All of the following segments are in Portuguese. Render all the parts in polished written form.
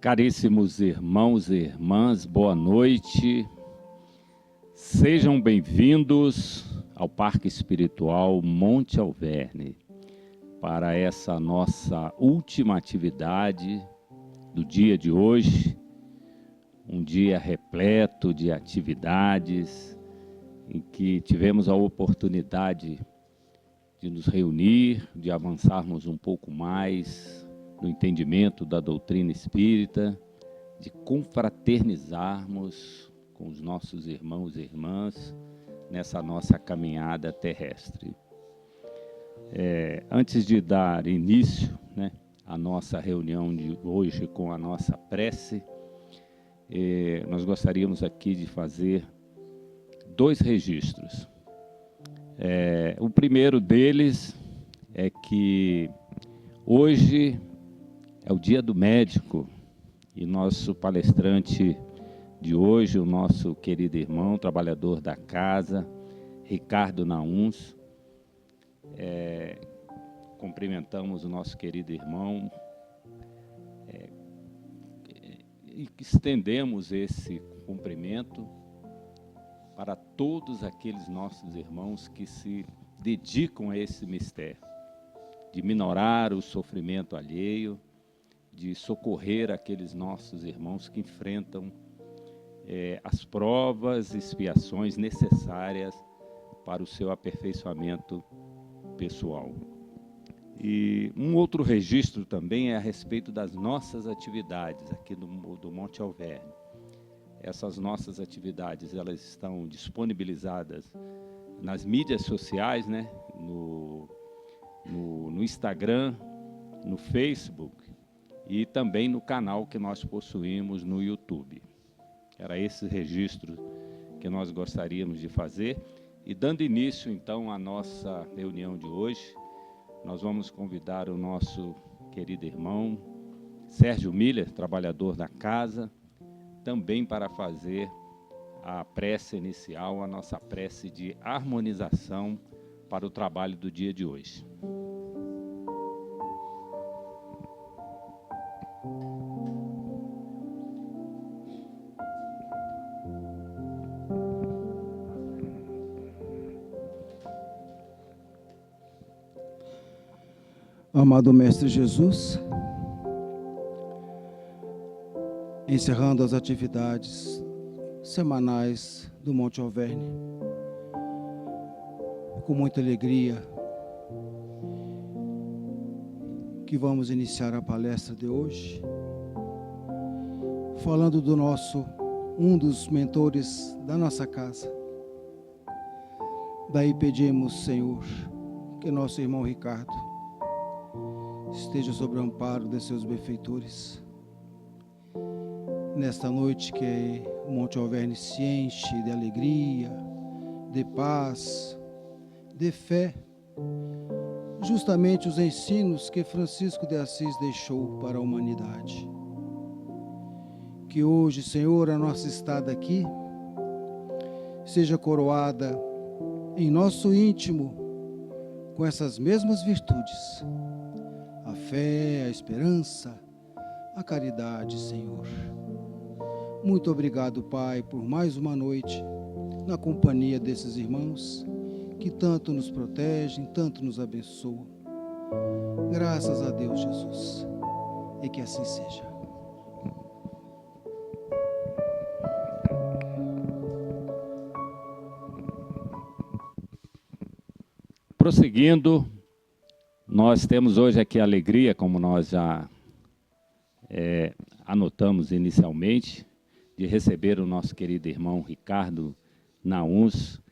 Caríssimos irmãos e irmãs, boa noite. Sejam bem-vindos ao Parque Espiritual Monte Alverne para essa nossa última atividade do dia de hoje, um dia repleto de atividades em que tivemos a oportunidade de nos reunir, de avançarmos um pouco mais no entendimento da doutrina espírita, de confraternizarmos com os nossos irmãos e irmãs nessa nossa caminhada terrestre. Antes de dar início, à nossa reunião de hoje com a nossa prece, nós gostaríamos aqui de fazer 2 registros. O primeiro deles é que hoje é o dia do médico e nosso palestrante de hoje, o nosso querido irmão, trabalhador da casa, Ricardo Nauns. Cumprimentamos o nosso querido irmão e estendemos esse cumprimento para todos aqueles nossos irmãos que se dedicam a esse mistério, de minorar o sofrimento alheio, de socorrer aqueles nossos irmãos que enfrentam as provas e expiações necessárias para o seu aperfeiçoamento pessoal. E um outro registro também é a respeito das nossas atividades aqui do Monte Alverne. Essas nossas atividades, elas estão disponibilizadas nas mídias sociais, no Instagram, no Facebook e também no canal que nós possuímos no YouTube. Era esse registro que nós gostaríamos de fazer. E dando início, então, à nossa reunião de hoje, nós vamos convidar o nosso querido irmão Sérgio Miller, trabalhador da casa, também para fazer a prece inicial, a nossa prece de harmonização para o trabalho do dia de hoje. Amado Mestre Jesus, encerrando as atividades semanais do Monte Alverne, com muita alegria que vamos iniciar a palestra de hoje, falando do um dos mentores da nossa casa. Daí pedimos, Senhor, que nosso irmão Ricardo esteja sob o amparo de seus benfeitores. Nesta noite que o Monte Alverne se enche de alegria, de paz, de fé, justamente os ensinos que Francisco de Assis deixou para a humanidade. Que hoje, Senhor, a nossa estada aqui seja coroada em nosso íntimo com essas mesmas virtudes: a fé, a esperança, a caridade, Senhor. Muito obrigado, Pai, por mais uma noite na companhia desses irmãos que tanto nos protegem, tanto nos abençoam. Graças a Deus, Jesus, e que assim seja. Prosseguindo, nós temos hoje aqui a alegria, como nós já anotamos inicialmente, de receber o nosso querido irmão Ricardo Nauns,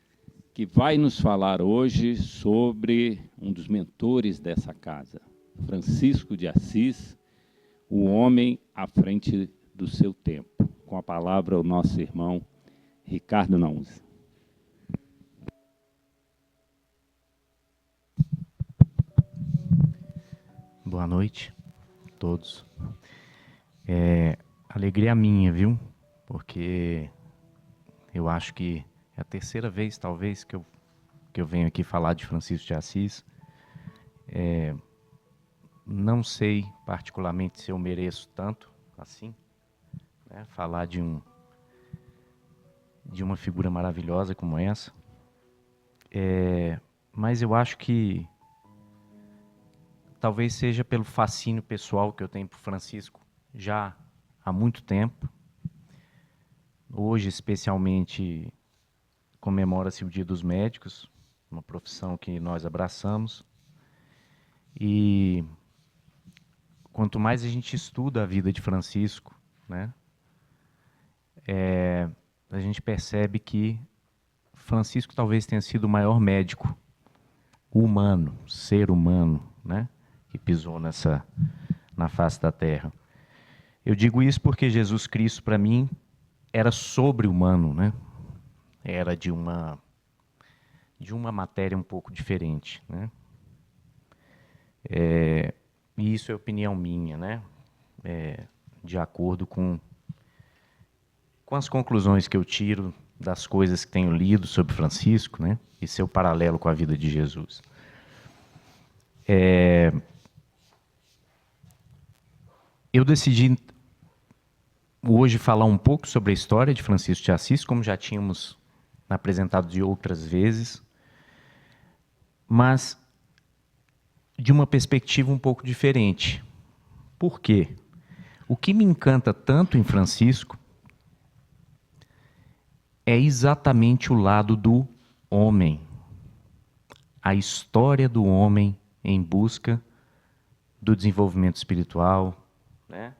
que vai nos falar hoje sobre um dos mentores dessa casa, Francisco de Assis, o homem à frente do seu tempo. Com a palavra, o nosso irmão Ricardo Nauns. Boa noite a todos. Alegria minha, viu? Porque eu acho que é a terceira vez, talvez, que eu venho aqui falar de Francisco de Assis. Não sei particularmente se eu mereço tanto, assim, né? Falar de uma figura maravilhosa como essa. Mas eu acho que talvez seja pelo fascínio pessoal que eu tenho por Francisco já há muito tempo. Hoje, especialmente, comemora-se o Dia dos Médicos, uma profissão que nós abraçamos. E quanto mais a gente estuda a vida de Francisco, né, a gente percebe que Francisco talvez tenha sido o maior médico humano, ser humano, né, que pisou na face da terra. Eu digo isso porque Jesus Cristo, para mim, era sobre-humano, né? Era de uma matéria um pouco diferente, né? E isso é opinião minha, né? De acordo com as conclusões que eu tiro das coisas que tenho lido sobre Francisco, né? E seu paralelo com a vida de Jesus. Eu decidi hoje falar um pouco sobre a história de Francisco de Assis, como já tínhamos apresentado de outras vezes, mas de uma perspectiva um pouco diferente. Por quê? O que me encanta tanto em Francisco é exatamente o lado do homem, a história do homem em busca do desenvolvimento espiritual, né?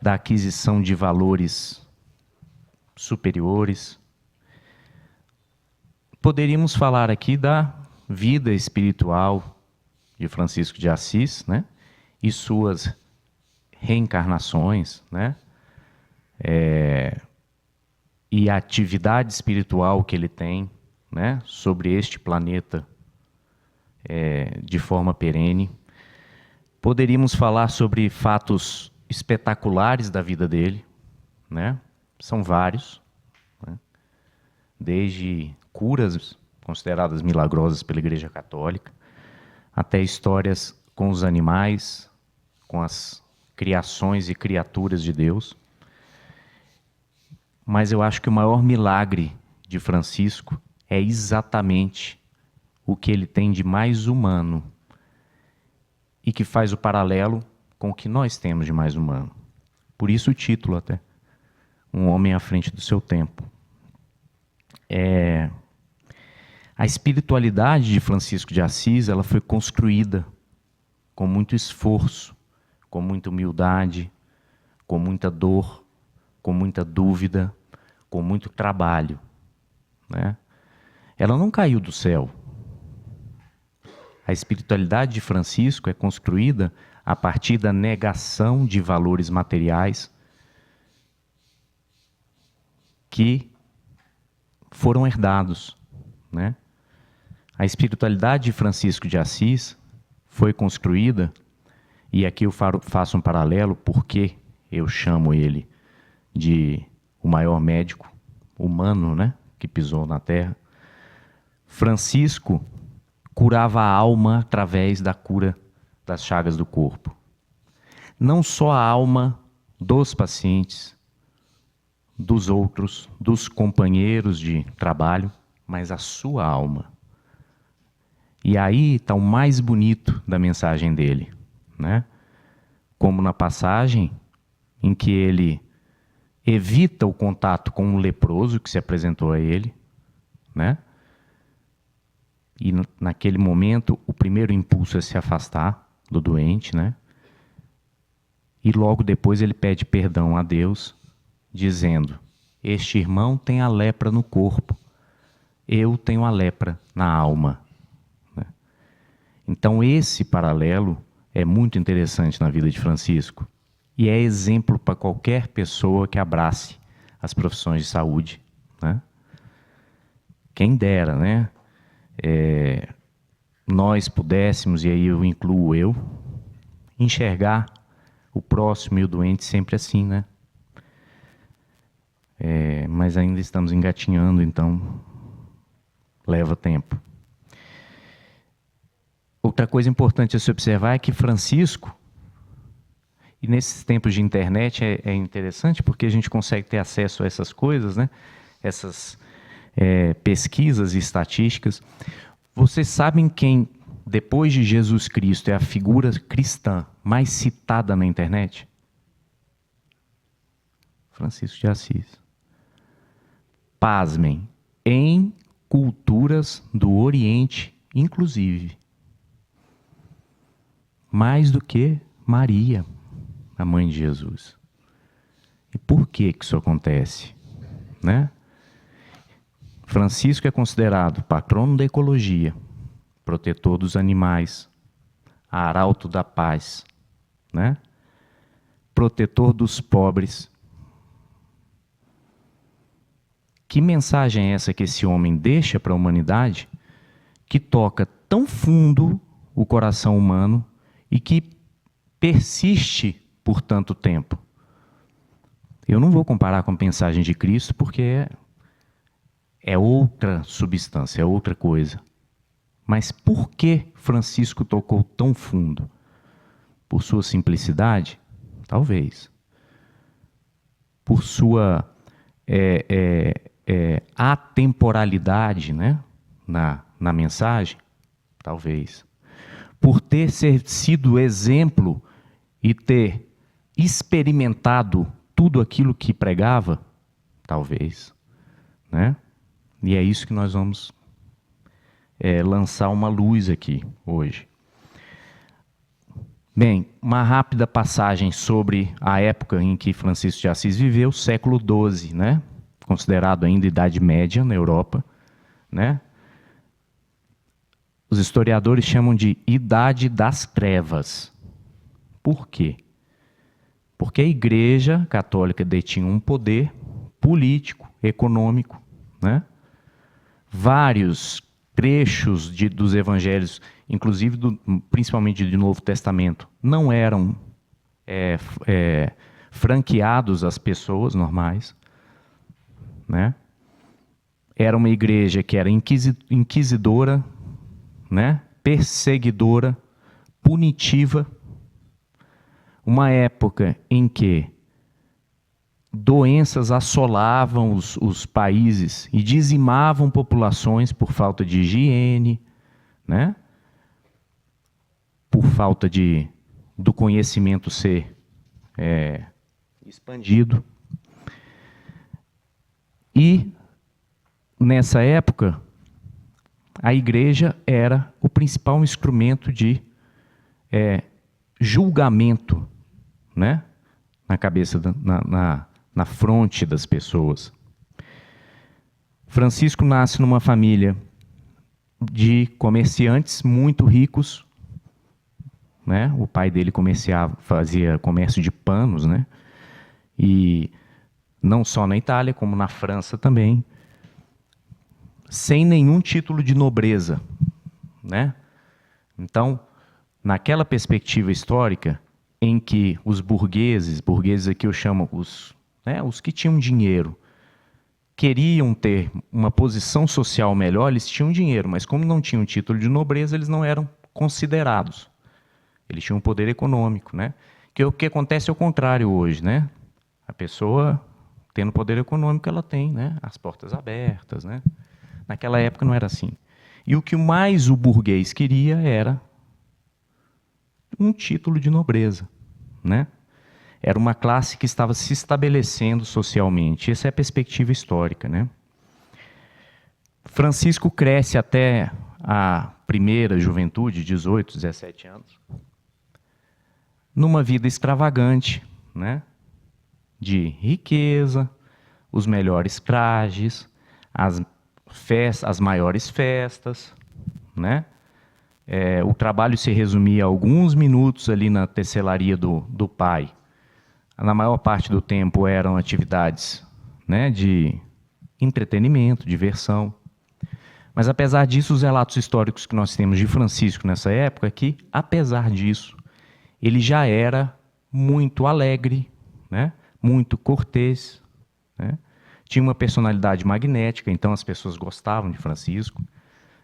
Da aquisição de valores superiores. Poderíamos falar aqui da vida espiritual de Francisco de Assis, né? E suas reencarnações, né? E a atividade espiritual que ele tem, né? Sobre este planeta de forma perene. Poderíamos falar sobre fatos espetaculares da vida dele, né? São vários, né? Desde curas consideradas milagrosas pela Igreja Católica, até histórias com os animais, com as criações e criaturas de Deus. Mas eu acho que o maior milagre de Francisco é exatamente o que ele tem de mais humano e que faz o paralelo com o que nós temos de mais humano. Por isso o título até, Um Homem à Frente do Seu Tempo. A espiritualidade de Francisco de Assis, ela foi construída com muito esforço, com muita humildade, com muita dor, com muita dúvida, com muito trabalho, né? Ela não caiu do céu. A espiritualidade de Francisco é construída a partir da negação de valores materiais que foram herdados, né? A espiritualidade de Francisco de Assis foi construída, e aqui eu faço um paralelo porque eu chamo ele de o maior médico humano, né, que pisou na Terra. Francisco curava a alma através da cura das chagas do corpo. Não só a alma dos pacientes, dos outros, dos companheiros de trabalho, mas a sua alma. E aí está o mais bonito da mensagem dele, né? Como na passagem em que ele evita o contato com um leproso que se apresentou a ele, né? E naquele momento, o primeiro impulso é se afastar do doente, né? E logo depois ele pede perdão a Deus, dizendo: este irmão tem a lepra no corpo, eu tenho a lepra na alma. Né? Então esse paralelo é muito interessante na vida de Francisco e é exemplo para qualquer pessoa que abrace as profissões de saúde, né? Quem dera, né? Nós pudéssemos, e aí eu incluo eu, enxergar o próximo e o doente sempre assim, né? Mas ainda estamos engatinhando, então leva tempo. Outra coisa importante a se observar é que Francisco, E nesses tempos de internet é interessante porque a gente consegue ter acesso a essas coisas, né? Essas pesquisas e estatísticas. Vocês sabem quem, depois de Jesus Cristo, é a figura cristã mais citada na internet? Francisco de Assis. Pasmem, em culturas do Oriente, inclusive. Mais do que Maria, a mãe de Jesus. E por que isso acontece? Né? Francisco é considerado patrono da ecologia, protetor dos animais, arauto da paz, né? Protetor dos pobres. Que mensagem é essa que esse homem deixa para a humanidade, que toca tão fundo o coração humano e que persiste por tanto tempo? Eu não vou comparar com a mensagem de Cristo, porque é outra substância, é outra coisa. Mas por que Francisco tocou tão fundo? Por sua simplicidade? Talvez. Por sua atemporalidade, né? na mensagem? Talvez. Por ter sido exemplo e ter experimentado tudo aquilo que pregava? Talvez. Né? E é isso que nós vamos lançar uma luz aqui hoje. Bem, uma rápida passagem sobre a época em que Francisco de Assis viveu, século XII, né? Considerado ainda Idade Média na Europa, né? Os historiadores chamam de Idade das Trevas. Por quê? Porque a Igreja Católica detinha um poder político, econômico, né? Vários trechos dos evangelhos, inclusive principalmente do Novo Testamento, não eram franqueados às pessoas normais, né? Era uma igreja que era inquisidora, né? Perseguidora, punitiva, uma época em que doenças assolavam os países e dizimavam populações por falta de higiene, né? Por falta do conhecimento ser expandido. E, nessa época, a igreja era o principal instrumento de julgamento, né? Na cabeça, na fronte das pessoas. Francisco nasce numa família de comerciantes muito ricos, né? O pai dele fazia comércio de panos, né? E não só na Itália, como na França também, sem nenhum título de nobreza, né? Então, naquela perspectiva histórica em que os burgueses aqui eu chamo os que tinham dinheiro, queriam ter uma posição social melhor, eles tinham dinheiro, mas como não tinham título de nobreza, eles não eram considerados. Eles tinham um poder econômico, né? Que o que acontece é o contrário hoje, né? A pessoa, tendo poder econômico, ela tem, né, as portas abertas, né? Naquela época não era assim. E o que mais o burguês queria era um título de nobreza, né? Era uma classe que estava se estabelecendo socialmente. Essa é a perspectiva histórica, né? Francisco cresce até a primeira juventude, 18, 17 anos, numa vida extravagante, né? De riqueza, os melhores trajes, as maiores festas, né? O trabalho se resumia a alguns minutos ali na tecelaria do pai. Na maior parte do tempo eram atividades, né, de entretenimento, diversão. Mas, apesar disso, os relatos históricos que nós temos de Francisco nessa época é que, apesar disso, ele já era muito alegre, né, muito cortês, né, tinha uma personalidade magnética, então as pessoas gostavam de Francisco.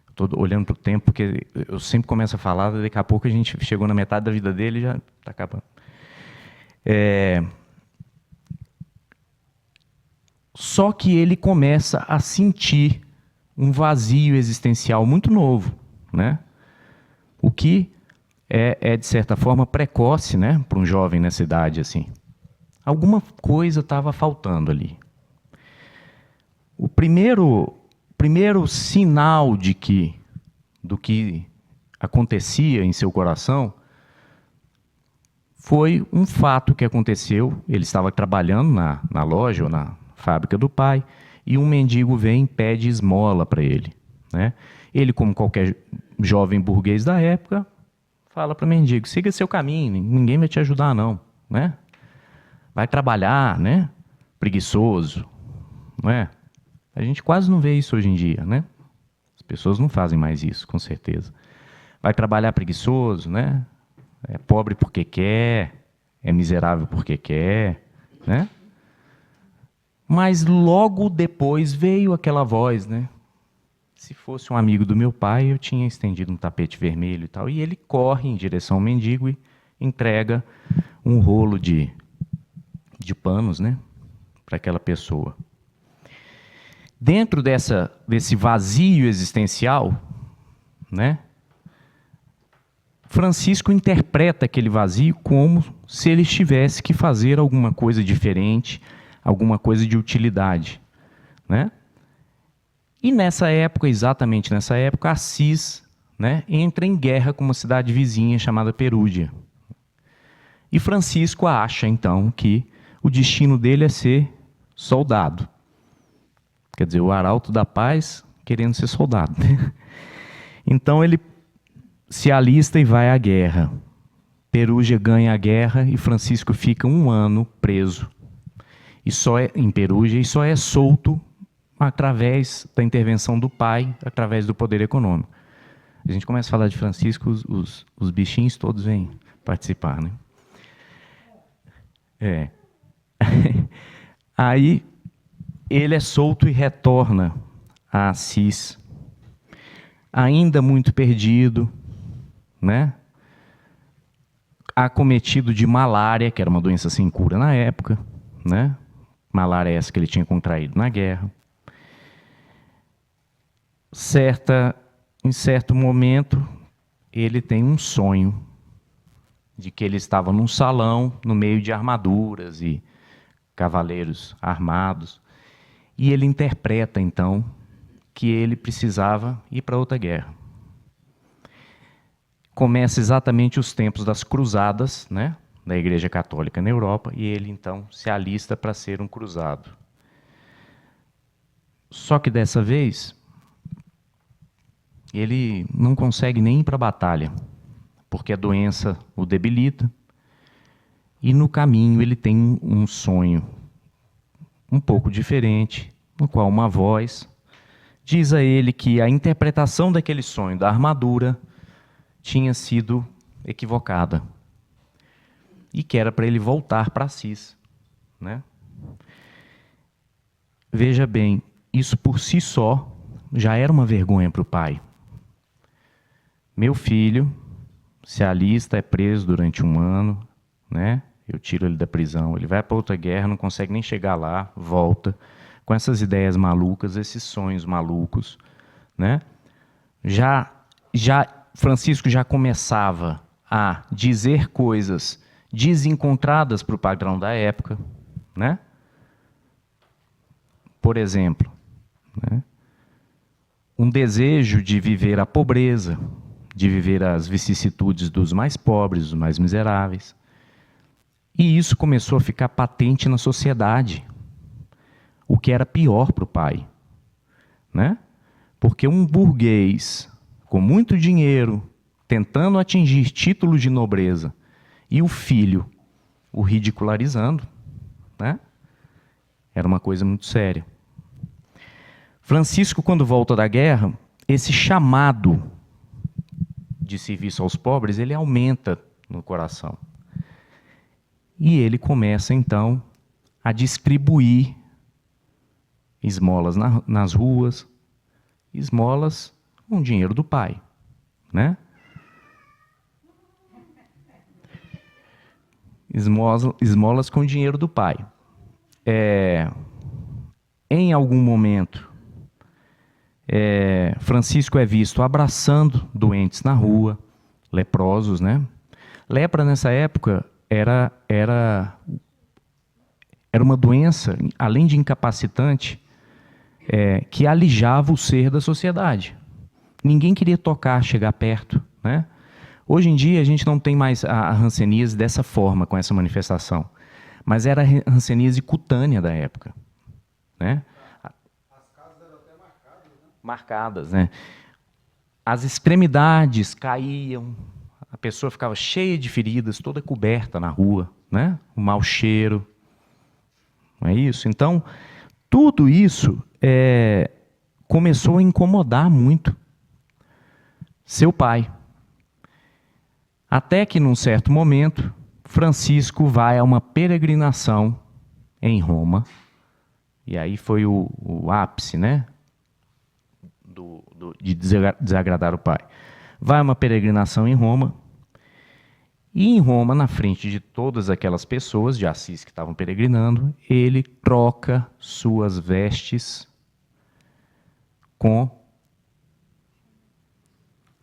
Estou olhando para o tempo, porque eu sempre começo a falar, daqui a pouco a gente chegou na metade da vida dele e já está acabando. Só que ele começa a sentir um vazio existencial muito novo, né? O que de certa forma, precoce, né, para um jovem nessa idade, assim. Alguma coisa estava faltando ali. O primeiro sinal do que acontecia em seu coração foi um fato que aconteceu. Ele estava trabalhando na loja ou na fábrica do pai, e um mendigo vem e pede esmola para ele, né? Ele, como qualquer jovem burguês da época, fala para o mendigo: siga seu caminho, ninguém vai te ajudar não, né? Vai trabalhar, né? Preguiçoso, não é? A gente quase não vê isso hoje em dia, né? As pessoas não fazem mais isso, com certeza. Vai trabalhar preguiçoso, né? É pobre porque quer, é miserável porque quer, né? Mas logo depois veio aquela voz, né? Se fosse um amigo do meu pai, eu tinha estendido um tapete vermelho e tal. E ele corre em direção ao mendigo e entrega um rolo de panos, né, para aquela pessoa. Dentro desse vazio existencial, né, Francisco interpreta aquele vazio como se ele tivesse que fazer alguma coisa diferente, alguma coisa de utilidade, né? E nessa época, exatamente nessa época, Assis, né, entra em guerra com uma cidade vizinha chamada Perúdia. E Francisco acha, então, que o destino dele é ser soldado. Quer dizer, o arauto da paz querendo ser soldado, né? Então ele se alista e vai à guerra. Perúgia ganha a guerra e Francisco fica 1 ano preso em Perúgia, e só é solto através da intervenção do pai, através do poder econômico. A gente começa a falar de Francisco, os bichinhos todos vêm participar, né? Aí ele é solto e retorna a Assis, ainda muito perdido, né? Acometido de malária, que era uma doença sem cura na época, né? Malária essa que ele tinha contraído na guerra. Em certo momento, ele tem um sonho de que ele estava num salão, no meio de armaduras e cavaleiros armados, e ele interpreta, então, que ele precisava ir para outra guerra. Começa exatamente os tempos das cruzadas, né, da Igreja Católica na Europa, e ele, então, se alista para ser um cruzado. Só que, dessa vez, ele não consegue nem ir para a batalha, porque a doença o debilita, e no caminho ele tem um sonho um pouco diferente, no qual uma voz diz a ele que a interpretação daquele sonho, da armadura, tinha sido equivocada, e que era para ele voltar para Assis, né? Veja bem, isso por si só já era uma vergonha para o pai. Meu filho se alista, é preso durante 1 ano, né? Eu tiro ele da prisão, ele vai para outra guerra, não consegue nem chegar lá, volta, com essas ideias malucas, esses sonhos malucos, né? Francisco já começava a dizer coisas desencontradas para o padrão da época, né? Por exemplo, né, um desejo de viver a pobreza, de viver as vicissitudes dos mais pobres, dos mais miseráveis. E isso começou a ficar patente na sociedade, o que era pior para o pai, né? Porque um burguês com muito dinheiro, tentando atingir títulos de nobreza, e o filho o ridicularizando, né? Era uma coisa muito séria. Francisco, quando volta da guerra, esse chamado de serviço aos pobres, ele aumenta no coração. E ele começa, então, a distribuir esmolas nas ruas, esmolas com dinheiro do pai, né? esmolas com o dinheiro do pai. Em algum momento, Francisco é visto abraçando doentes na rua, leprosos, né? Lepra, nessa época, era uma doença, além de incapacitante, que alijava o ser da sociedade. Ninguém queria tocar, chegar perto, né? Hoje em dia, a gente não tem mais a hanseníase dessa forma, com essa manifestação. Mas era a hanseníase cutânea da época, né? As casas eram até marcadas, né? Marcadas, né? As extremidades caíam, a pessoa ficava cheia de feridas, toda coberta na rua, né? O mau cheiro. Não é isso? Então, tudo isso começou a incomodar muito seu pai. Até que, num certo momento, Francisco vai a uma peregrinação em Roma, e aí foi o ápice, né, de desagradar o pai. Vai a uma peregrinação em Roma, e em Roma, na frente de todas aquelas pessoas de Assis que estavam peregrinando, ele troca suas vestes com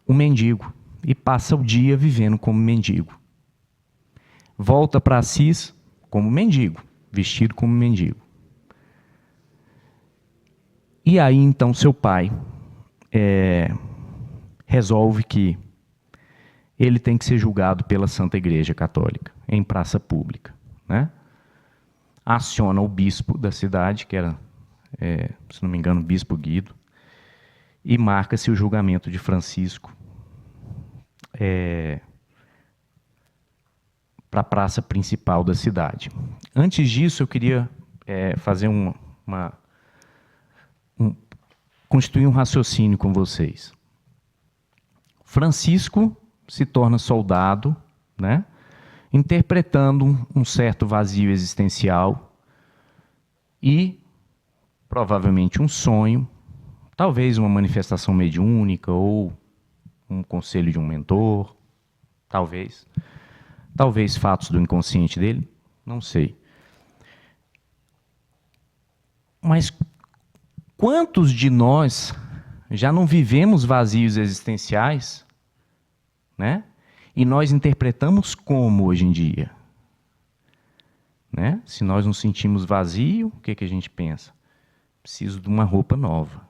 um mendigo e passa o dia vivendo como mendigo. Volta para Assis como mendigo, vestido como mendigo. E aí, então, seu pai resolve que ele tem que ser julgado pela Santa Igreja Católica, em praça pública, né? Aciona o bispo da cidade, que era, se não me engano, o bispo Guido, e marca-se o julgamento de Francisco para a praça principal da cidade. Antes disso, eu queria fazer constituir um raciocínio com vocês. Francisco se torna soldado, né, interpretando um certo vazio existencial e, provavelmente, um sonho, talvez uma manifestação mediúnica ou um conselho de um mentor, talvez fatos do inconsciente dele, não sei. Mas quantos de nós já não vivemos vazios existenciais, né? E nós interpretamos como hoje em dia? Né? Se nós nos sentimos vazio, o que a gente pensa? Preciso de uma roupa nova,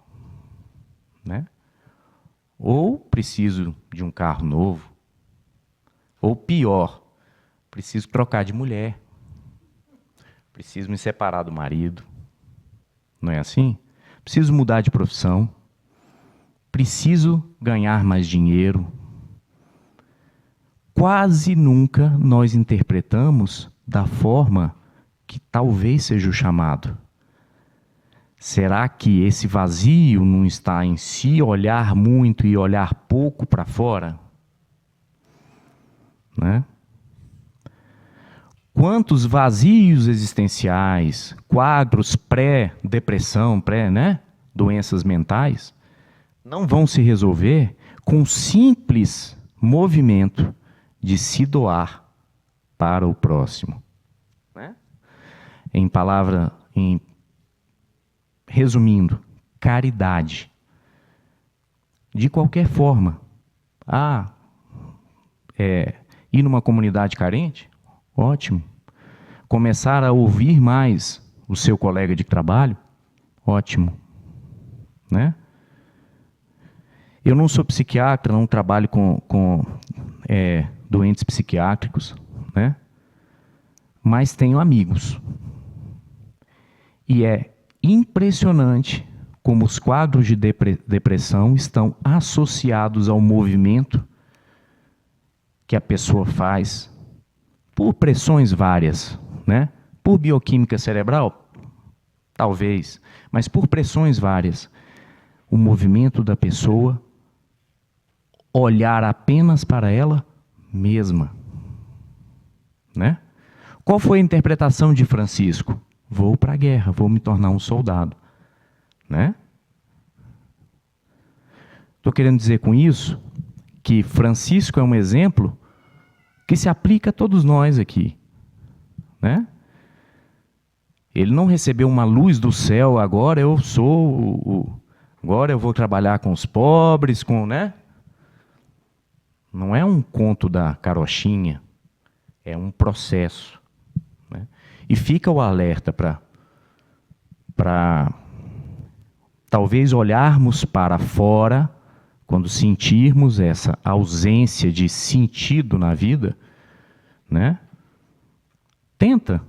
né? Ou preciso de um carro novo, ou pior, preciso trocar de mulher, preciso me separar do marido, não é assim? Preciso mudar de profissão, preciso ganhar mais dinheiro. Quase nunca nós interpretamos da forma que talvez seja o chamado. Será que esse vazio não está em si olhar muito e olhar pouco para fora? Né? Quantos vazios existenciais, quadros pré-depressão, né, doenças mentais, não vão se resolver com um simples movimento de se doar para o próximo? Né? Resumindo, caridade. De qualquer forma. Ir numa comunidade carente? Ótimo. Começar a ouvir mais o seu colega de trabalho? Ótimo. Né? Eu não sou psiquiatra, não trabalho com doentes psiquiátricos, né? Mas tenho amigos. E é impressionante como os quadros de depressão estão associados ao movimento que a pessoa faz por pressões várias, né? Por bioquímica cerebral? Talvez, mas por pressões várias. O movimento da pessoa olhar apenas para ela mesma, né? Qual foi a interpretação de Francisco? Vou para a guerra, vou me tornar um soldado, né? Estou querendo dizer com isso que Francisco é um exemplo que se aplica a todos nós aqui, né? Ele não recebeu uma luz do céu, agora eu agora eu vou trabalhar com os pobres, né? Não é um conto da carochinha, é um processo, né? E fica o alerta para talvez olharmos para fora, quando sentirmos essa ausência de sentido na vida, né? Tenta,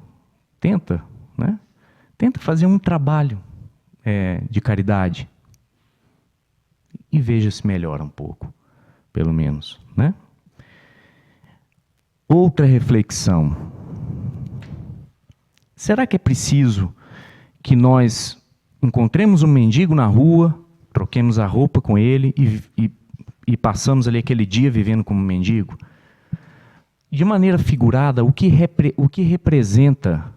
né? Tenta fazer um trabalho de caridade e veja se melhora um pouco, pelo menos, né? Outra reflexão. Será que é preciso que nós encontremos um mendigo na rua, troquemos a roupa com ele e passamos ali aquele dia vivendo como mendigo? De maneira figurada, o que representa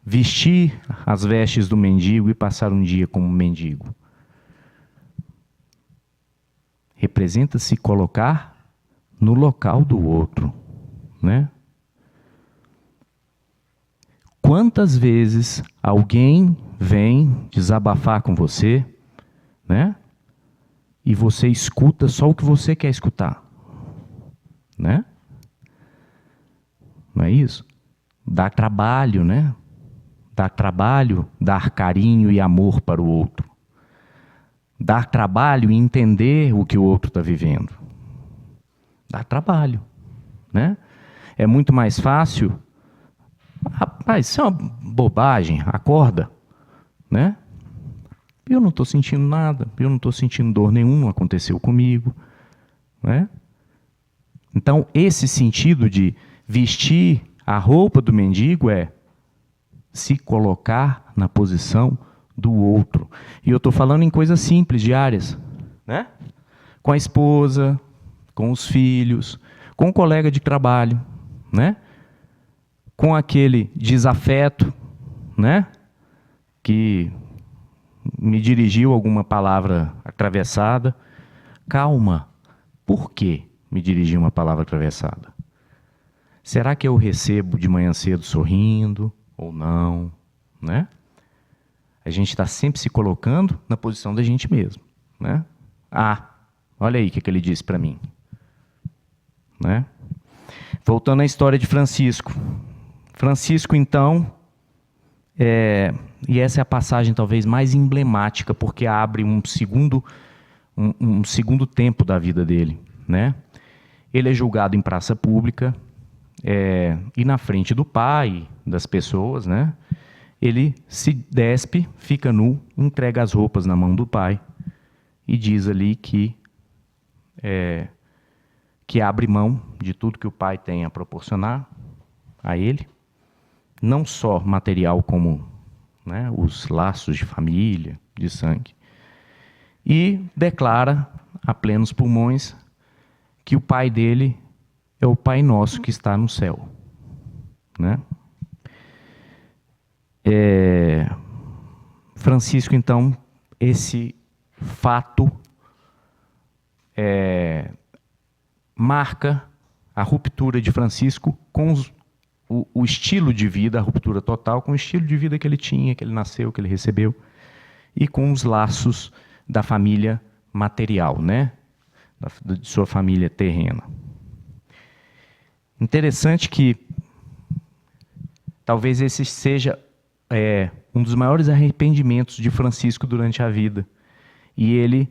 vestir as vestes do mendigo e passar um dia como mendigo? Representa se colocar no local do outro, né? Quantas vezes alguém vem desabafar com você, né? E você escuta só o que você quer escutar, né? Não é isso? Dá trabalho, né? Dá trabalho dar carinho e amor para o outro. Dar trabalho e entender o que o outro está vivendo. Dá trabalho, né? É muito mais fácil. Rapaz, isso é uma bobagem, acorda, né? Eu não estou sentindo nada, eu não estou sentindo dor nenhuma, não aconteceu comigo, né? Então, esse sentido de vestir a roupa do mendigo é se colocar na posição do outro. E eu estou falando em coisas simples, diárias, né? Com a esposa, com os filhos, com o colega de trabalho, né? Com aquele desafeto, né? Que me dirigiu alguma palavra atravessada. Calma, por que me dirigiu uma palavra atravessada? Será que eu recebo de manhã cedo sorrindo ou não, né? A gente está sempre se colocando na posição da gente mesmo, né? Olha aí o que ele disse para mim, né? Voltando à história de Francisco. Francisco, então, e essa é a passagem talvez mais emblemática, porque abre um segundo tempo da vida dele, né? Ele é julgado em praça pública, e na frente do pai, das pessoas, né? Ele se despe, fica nu, entrega as roupas na mão do pai e diz ali que abre mão de tudo que o pai tem a proporcionar a ele, não só material como, né, os laços de família, de sangue, e declara a plenos pulmões que o pai dele é o Pai Nosso que está no céu, né? Francisco, então, esse fato marca a ruptura de Francisco com o estilo de vida, a ruptura total com o estilo de vida que ele tinha, que ele nasceu, que ele recebeu, e com os laços da família material, né? De sua família terrena. Interessante que talvez esse seja um dos maiores arrependimentos de Francisco durante a vida. E ele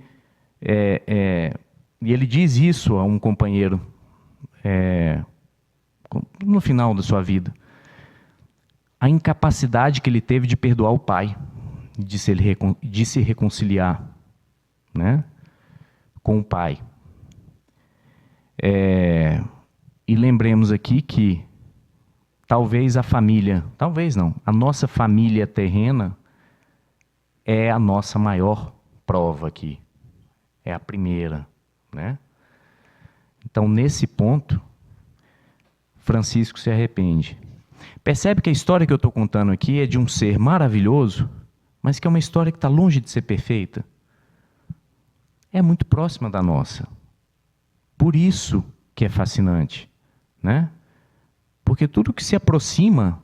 diz isso a um companheiro no final da sua vida. A incapacidade que ele teve de perdoar o pai, de se reconciliar, né, com o pai. E lembremos aqui que talvez a nossa família terrena é a nossa maior prova aqui. É a primeira, né? Então, nesse ponto, Francisco se arrepende. Percebe que a história que eu estou contando aqui é de um ser maravilhoso, mas que é uma história que está longe de ser perfeita. É muito próxima da nossa. Por isso que é fascinante, né? Porque tudo que se aproxima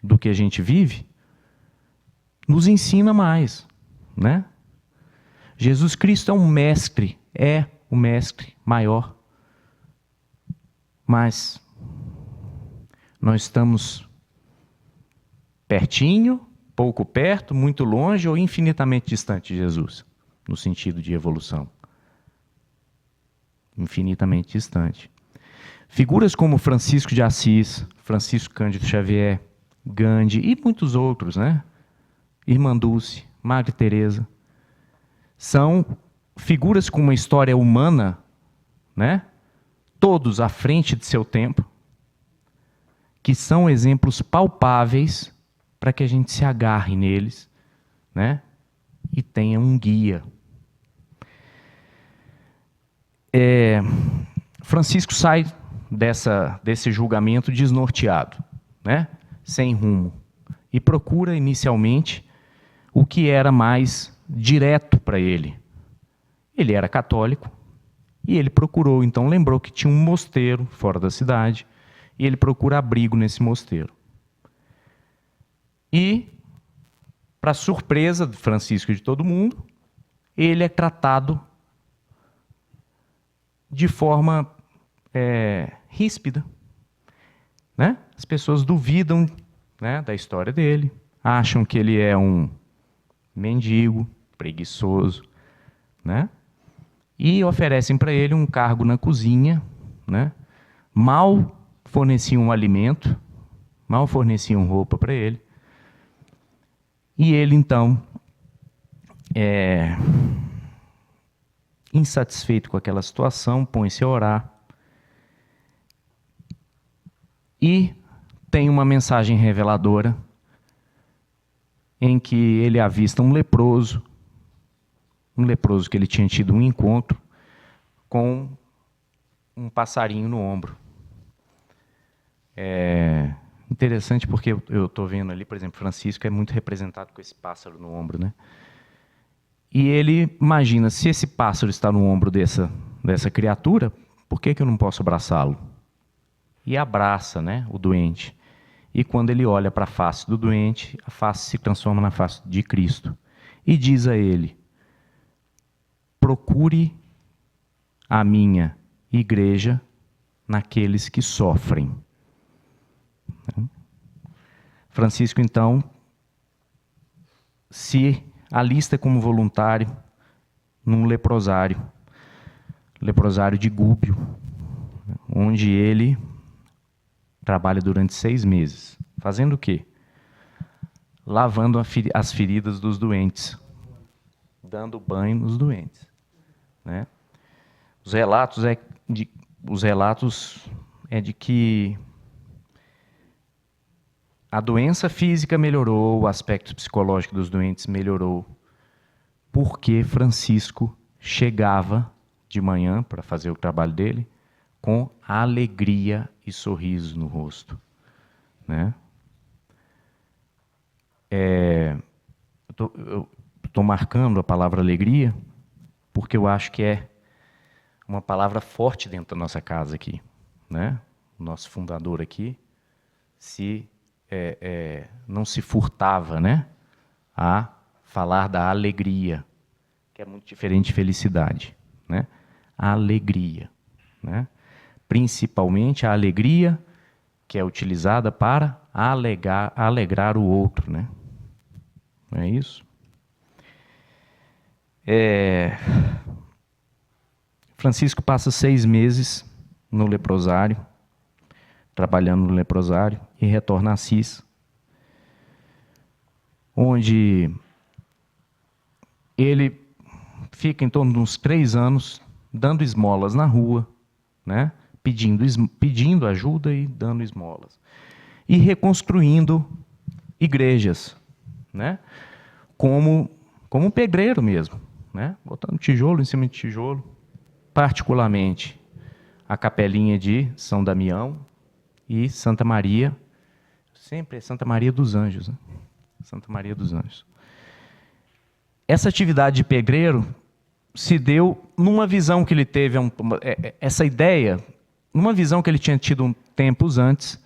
do que a gente vive, nos ensina mais, né? Jesus Cristo é o mestre maior, mas nós estamos pertinho, pouco perto, muito longe ou infinitamente distante de Jesus, no sentido de evolução. Infinitamente distante. Figuras como Francisco de Assis, Francisco Cândido Xavier, Gandhi e muitos outros, né? Irmã Dulce, Madre Teresa, são figuras com uma história humana, né? Todos à frente de seu tempo, que são exemplos palpáveis para que a gente se agarre neles, né? E tenha um guia. Francisco sai desse julgamento desnorteado, né? Sem rumo, e procura inicialmente o que era mais direto para ele. Ele era católico e ele procurou, então lembrou que tinha um mosteiro fora da cidade e ele procura abrigo nesse mosteiro. E, para surpresa de Francisco e de todo mundo, ele é tratado de forma ríspida, né? As pessoas duvidam, né, da história dele, acham que ele é um mendigo, preguiçoso, né? E oferecem para ele um cargo na cozinha, né? Mal forneciam alimento, mal forneciam roupa para ele. E ele, então, insatisfeito com aquela situação, põe-se a orar e tem uma mensagem reveladora em que ele avista um leproso que ele tinha tido um encontro com um passarinho no ombro. É interessante porque eu estou vendo ali, por exemplo, Francisco é muito representado com esse pássaro no ombro, né? E ele imagina, se esse pássaro está no ombro dessa criatura, por que eu não posso abraçá-lo? E abraça, né, o doente. E quando ele olha para a face do doente, a face se transforma na face de Cristo. E diz a ele: procure a minha igreja naqueles que sofrem. Francisco, então, se alista como voluntário num leprosário de Gúbio, onde ele trabalha durante 6 meses. Fazendo o quê? Lavando as feridas dos doentes, dando banho nos doentes, né? Os relatos é de que a doença física melhorou, o aspecto psicológico dos doentes melhorou, porque Francisco chegava de manhã para fazer o trabalho dele com alegria e sorriso no rosto, né? Eu estou marcando a palavra alegria porque eu acho que é uma palavra forte dentro da nossa casa aqui, né? O nosso fundador aqui não se furtava, né, a falar da alegria, que é muito diferente de felicidade, né? A alegria, né? Principalmente a alegria que é utilizada para alegrar o outro, né? Não é isso? Francisco passa 6 meses no leprosário, trabalhando no leprosário, e retorna a Assis, onde ele fica em torno de uns 3 anos dando esmolas na rua, né? Pedindo ajuda e dando esmolas. E reconstruindo igrejas, né? Como um pedreiro mesmo, né? Botando tijolo em cima de tijolo, particularmente a capelinha de São Damião e Santa Maria, sempre é Santa Maria dos Anjos, né? Santa Maria dos Anjos. Essa atividade de pedreiro se deu numa visão que ele teve, essa ideia, numa visão que ele tinha tido tempos antes,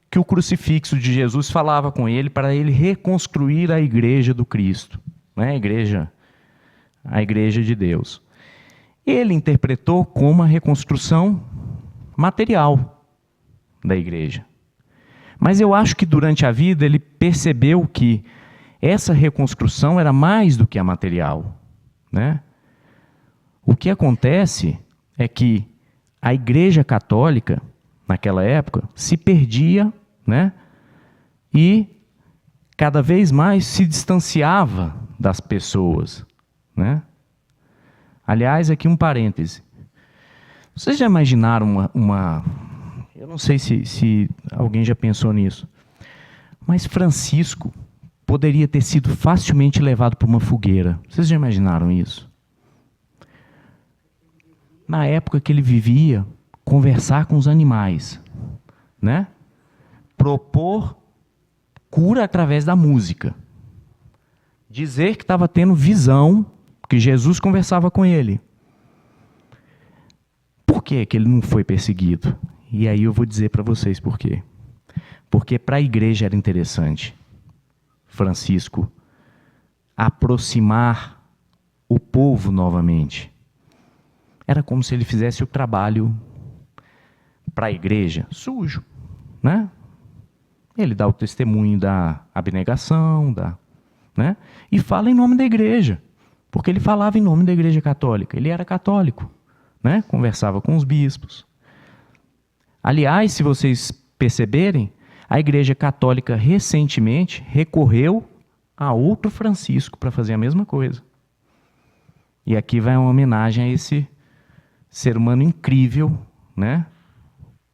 que o crucifixo de Jesus falava com ele para ele reconstruir a igreja do Cristo, né? A igreja de Deus. Ele interpretou como a reconstrução material da igreja. Mas eu acho que durante a vida ele percebeu que essa reconstrução era mais do que a material, né? O que acontece é que a Igreja Católica, naquela época, se perdia, né? E cada vez mais se distanciava das pessoas, né? Aliás, aqui um parêntese. Vocês já imaginaram eu não sei se alguém já pensou nisso, mas Francisco poderia ter sido facilmente levado para uma fogueira. Vocês já imaginaram isso? Na época que ele vivia, conversar com os animais, né? Propor cura através da música. Dizer que estava tendo visão, que Jesus conversava com ele. Por que ele não foi perseguido? E aí eu vou dizer para vocês por quê. Porque para a igreja era interessante Francisco aproximar o povo novamente. Era como se ele fizesse o trabalho para a igreja sujo, né? Ele dá o testemunho da abnegação, né? E fala em nome da igreja, porque ele falava em nome da Igreja Católica. Ele era católico, né? Conversava com os bispos. Aliás, se vocês perceberem, a Igreja Católica recentemente recorreu a outro Francisco para fazer a mesma coisa. E aqui vai uma homenagem a esse ser humano incrível, né?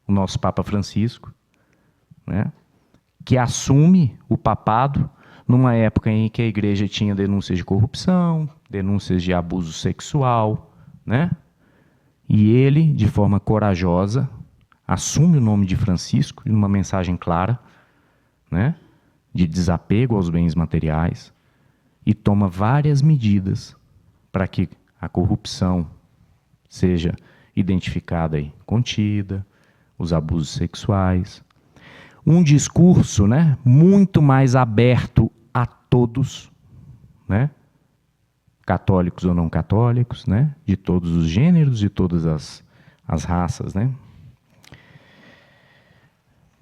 O nosso Papa Francisco, né? Que assume o papado numa época em que a igreja tinha denúncias de corrupção, denúncias de abuso sexual, né? E ele, de forma corajosa, assume o nome de Francisco, numa mensagem clara, né? De desapego aos bens materiais, e toma várias medidas para que a corrupção seja identificada e contida, os abusos sexuais. Um discurso, né, muito mais aberto a todos, né, católicos ou não católicos, né, de todos os gêneros e todas as raças, né.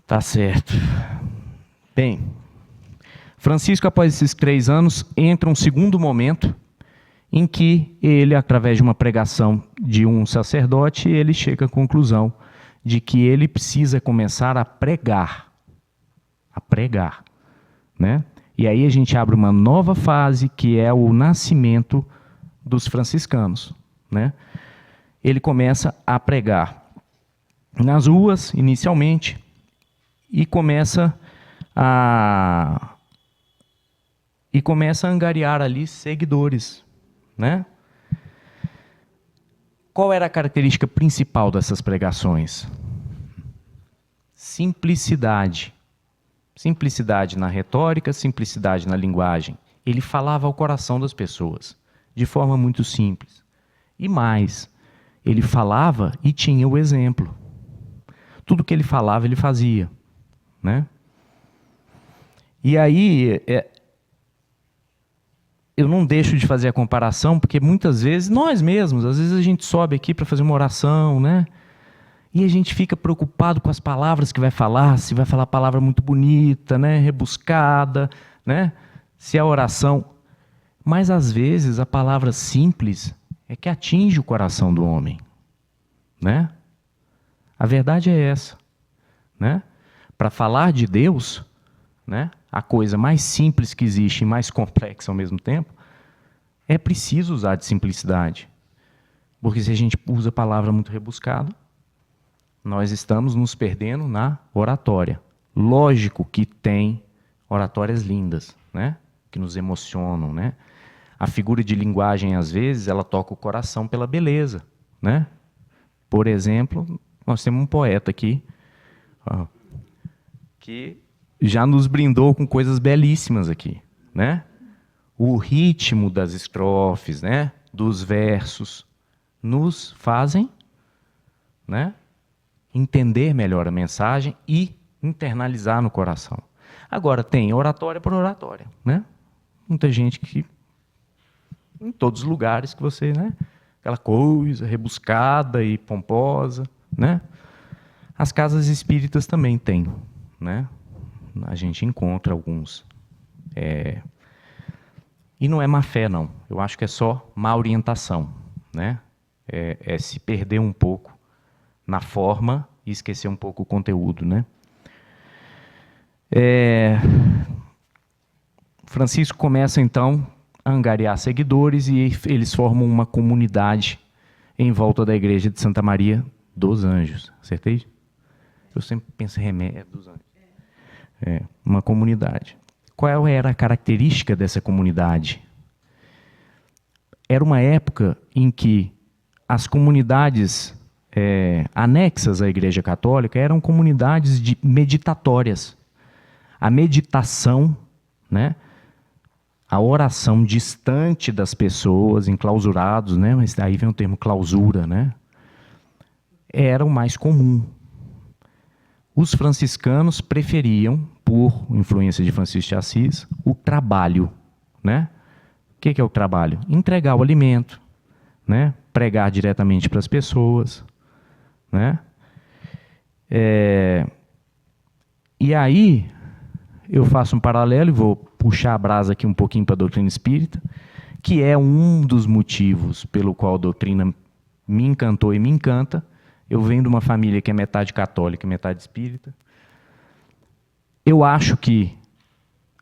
Tá certo. Bem, Francisco, após esses 3 anos, entra um segundo momento em que ele, através de uma pregação de um sacerdote, ele chega à conclusão de que ele precisa começar a pregar, né? E aí a gente abre uma nova fase, que é o nascimento dos franciscanos, né? Ele começa a pregar nas ruas, inicialmente, e começa a angariar ali seguidores, né? Qual era a característica principal dessas pregações? Simplicidade. Simplicidade na retórica, simplicidade na linguagem. Ele falava ao coração das pessoas, de forma muito simples. E mais, ele falava e tinha o exemplo. Tudo que ele falava, ele fazia, né? E aí, eu não deixo de fazer a comparação, porque muitas vezes, nós mesmos, às vezes a gente sobe aqui para fazer uma oração, né? E a gente fica preocupado com as palavras que vai falar, se vai falar palavra muito bonita, né? Rebuscada, né? Se a oração... Mas às vezes a palavra simples é que atinge o coração do homem, né? A verdade é essa, né? Para falar de Deus, né? A coisa mais simples que existe e mais complexa ao mesmo tempo, é preciso usar de simplicidade. Porque se a gente usa palavra muito rebuscada, nós estamos nos perdendo na oratória. Lógico que tem oratórias lindas, né? Que nos emocionam, né? A figura de linguagem, às vezes, ela toca o coração pela beleza, né? Por exemplo, nós temos um poeta aqui, ó, que já nos brindou com coisas belíssimas aqui, né? O ritmo das estrofes, né? Dos versos, nos fazem, né? Entender melhor a mensagem e internalizar no coração. Agora, tem oratória por oratória, né? Muita gente que, em todos os lugares que você, né? Aquela coisa rebuscada e pomposa, né? As casas espíritas também têm, né? A gente encontra alguns. E não é má fé, não. Eu acho que é só má orientação, né? É se perder um pouco na forma e esquecer um pouco o conteúdo, né? Francisco começa, então, a angariar seguidores e eles formam uma comunidade em volta da igreja de Santa Maria dos Anjos. Acertei? Eu sempre penso em dos Anjos. Uma comunidade. Qual era a característica dessa comunidade? Era uma época em que as comunidades anexas à Igreja Católica eram comunidades meditatórias. A meditação, né? A oração distante das pessoas, enclausurados, né? Mas daí vem o termo clausura, né? Era o mais comum. Os franciscanos preferiam, por influência de Francisco de Assis, o trabalho, né? O que é o trabalho? Entregar o alimento, né? Pregar diretamente para as pessoas, né? E aí eu faço um paralelo e vou puxar a brasa aqui um pouquinho para a doutrina espírita, que é um dos motivos pelo qual a doutrina me encantou e me encanta. Eu venho de uma família que é metade católica e metade espírita. Eu acho que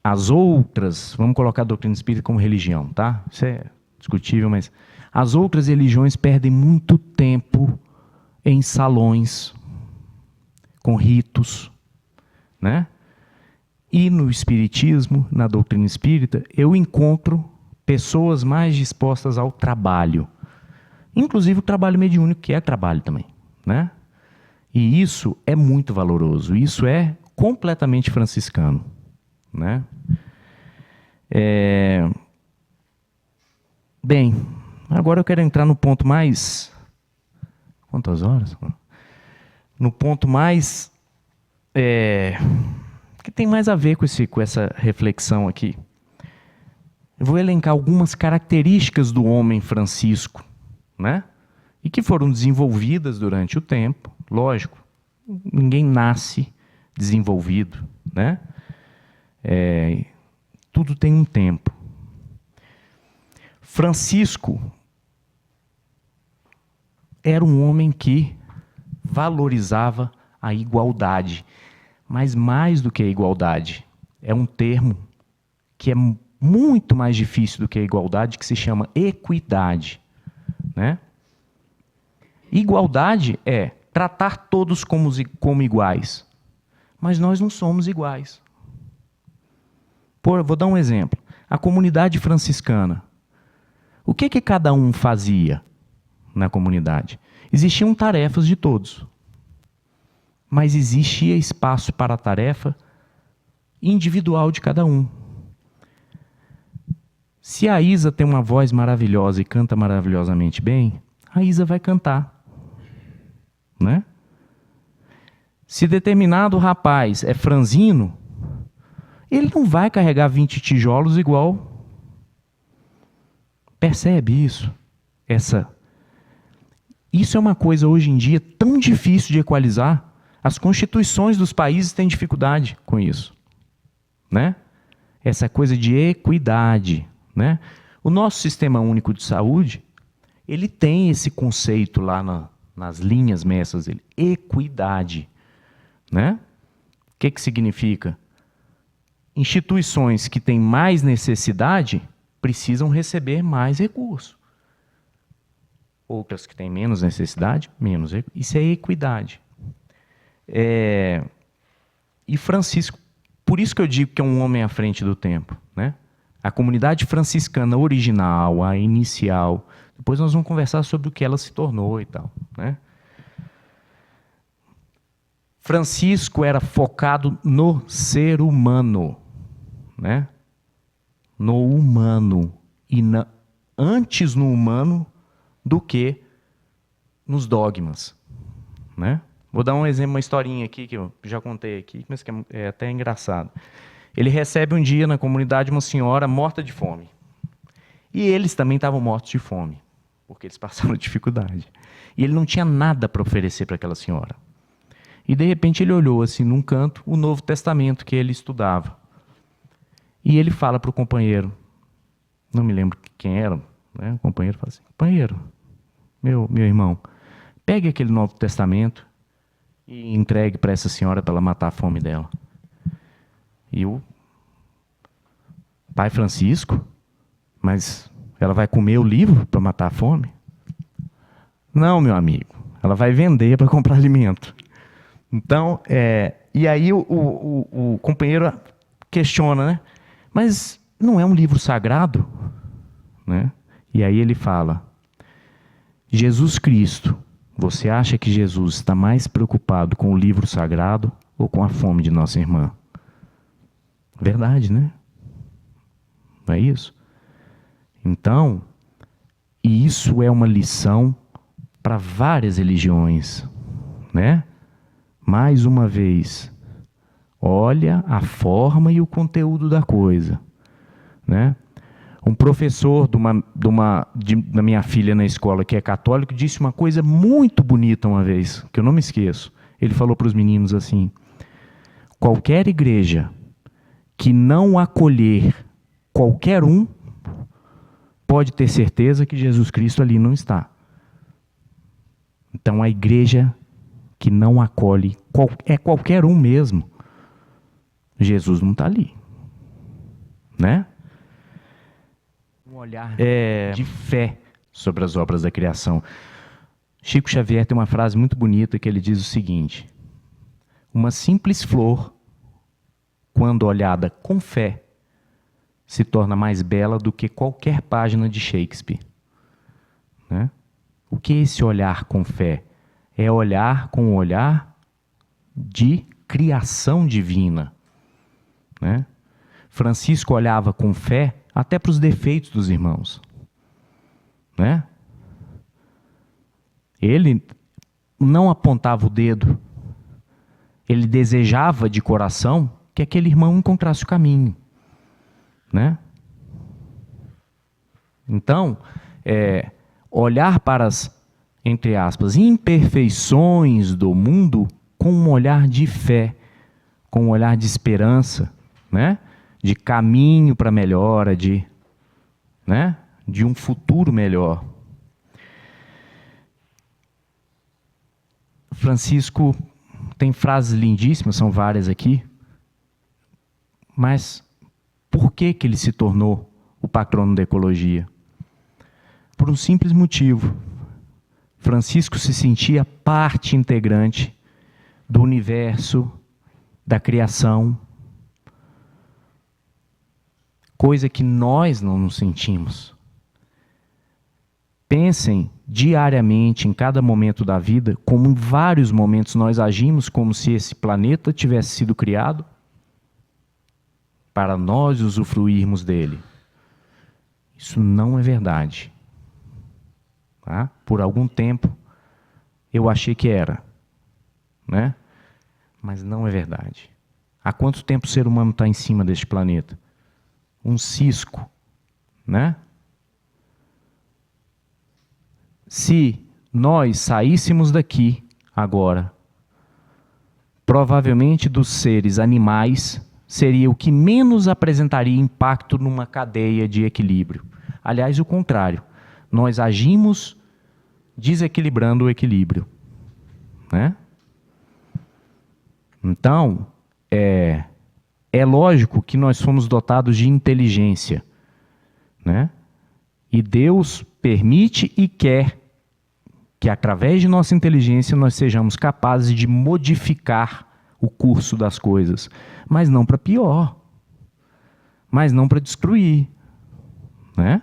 as outras, vamos colocar a doutrina espírita como religião, tá? Isso é discutível, mas as outras religiões perdem muito tempo em salões, com ritos, né? E no espiritismo, na doutrina espírita, eu encontro pessoas mais dispostas ao trabalho. Inclusive o trabalho mediúnico, que é trabalho também, né? E isso é muito valoroso. Isso é completamente franciscano, né? Bem, agora eu quero entrar no ponto mais... Quantas horas? No ponto mais... que tem mais a ver com essa reflexão aqui. Eu vou elencar algumas características do homem Francisco, né? E que foram desenvolvidas durante o tempo. Lógico, ninguém nasce desenvolvido, né? Tudo tem um tempo. Francisco era um homem que valorizava a igualdade. Mas mais do que a igualdade, é um termo que é muito mais difícil do que a igualdade, que se chama equidade, né? Igualdade é tratar todos como iguais, mas nós não somos iguais. Vou dar um exemplo. A comunidade franciscana. O que cada um fazia na comunidade? Existiam tarefas de todos. Mas existia espaço para a tarefa individual de cada um. Se a Isa tem uma voz maravilhosa e canta maravilhosamente bem, a Isa vai cantar, né? Se determinado rapaz é franzino, ele não vai carregar 20 tijolos igual. Percebe isso? Isso é uma coisa hoje em dia tão difícil de equalizar. As constituições dos países têm dificuldade com isso, né? Essa coisa de equidade, né? O nosso Sistema Único de Saúde, ele tem esse conceito lá nas linhas mestras dele, equidade, né? O que significa? Instituições que têm mais necessidade precisam receber mais recursos. Outras que têm menos necessidade, menos recursos. Isso é equidade. E Francisco, por isso que eu digo que é um homem à frente do tempo, né? A comunidade franciscana original, a inicial, depois nós vamos conversar sobre o que ela se tornou e tal, né? Francisco era focado no ser humano, né? No humano, e antes no humano do que nos dogmas, né? Vou dar um exemplo, uma historinha aqui, que eu já contei aqui, mas que é até engraçado. Ele recebe um dia na comunidade uma senhora morta de fome. E eles também estavam mortos de fome, porque eles passaram dificuldade. E ele não tinha nada para oferecer para aquela senhora. E, de repente, ele olhou assim, num canto, o Novo Testamento que ele estudava. E ele fala para o companheiro, não me lembro quem era, né? O companheiro fala assim, companheiro, meu irmão, pegue aquele Novo Testamento e entregue para essa senhora para ela matar a fome dela. E o pai Francisco, mas ela vai comer o livro para matar a fome? Não, meu amigo, ela vai vender para comprar alimento. Então, e aí o companheiro questiona, né? Mas não é um livro sagrado? Né? E aí ele fala, Jesus Cristo, você acha que Jesus está mais preocupado com o livro sagrado ou com a fome de nossa irmã? Verdade, né? Não é isso? Então, e isso é uma lição para várias religiões, né? Mais uma vez, olha a forma e o conteúdo da coisa, né? Um professor da minha filha na escola, que é católico, disse uma coisa muito bonita uma vez, que eu não me esqueço. Ele falou para os meninos assim, qualquer igreja que não acolher qualquer um, pode ter certeza que Jesus Cristo ali não está. Então, a igreja que não acolhe é qualquer um mesmo. Jesus não está ali. Né? Um olhar de fé sobre as obras da criação. Chico Xavier tem uma frase muito bonita que ele diz o seguinte, uma simples flor, quando olhada com fé, se torna mais bela do que qualquer página de Shakespeare. Né? O que é esse olhar com fé? É olhar com o olhar de criação divina. Né? Francisco olhava com fé até para os defeitos dos irmãos. Né? Ele não apontava o dedo. Ele desejava de coração que aquele irmão encontrasse o caminho. Né? Então, olhar para as, entre aspas, imperfeições do mundo com um olhar de fé, com um olhar de esperança, né? De caminho para a melhora, né? De um futuro melhor. Francisco tem frases lindíssimas, são várias aqui, mas por que ele se tornou o patrono da ecologia? Por um simples motivo. Francisco se sentia parte integrante do universo, da criação, coisa que nós não nos sentimos. Pensem diariamente, em cada momento da vida, como em vários momentos nós agimos como se esse planeta tivesse sido criado para nós usufruirmos dele. Isso não é verdade. Tá? Por algum tempo eu achei que era, né? Mas não é verdade. Há quanto tempo o ser humano está em cima deste planeta? Um cisco, né? Se nós saíssemos daqui agora, provavelmente dos seres animais, seria o que menos apresentaria impacto numa cadeia de equilíbrio. Aliás, o contrário. Nós agimos desequilibrando o equilíbrio. Né? Então, é lógico que nós fomos dotados de inteligência. Né? E Deus permite e quer que, através de nossa inteligência, nós sejamos capazes de modificar o curso das coisas. Mas não para pior. Mas não para destruir. Né?